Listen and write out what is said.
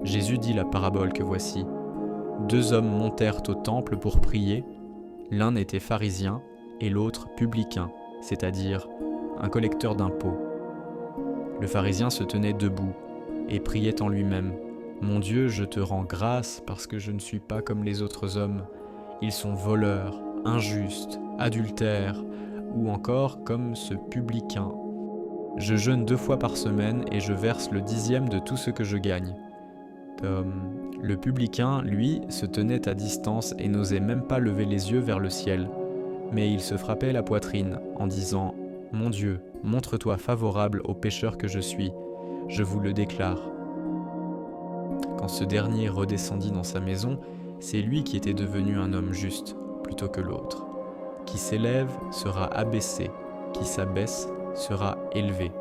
Jésus dit la parabole que voici. 2 hommes montèrent au temple pour prier. L'un était pharisien et l'autre publicain, c'est-à-dire un collecteur d'impôts. Le pharisien se tenait debout et priait en lui-même. « Mon Dieu, je te rends grâce parce que je ne suis pas comme les autres hommes. Ils sont voleurs, injustes, adultères, ou encore comme ce publicain. Je jeûne 2 fois par semaine et je verse le 10e de tout ce que je gagne. » Le publicain, lui, se tenait à distance et n'osait même pas lever les yeux vers le ciel. Mais il se frappait la poitrine en disant « Mon Dieu, montre-toi favorable au pécheur que je suis, je vous le déclare. » Quand ce dernier redescendit dans sa maison, c'est lui qui était devenu un homme juste, plutôt que l'autre. Qui s'élève sera abaissé, qui s'abaisse sera élevé.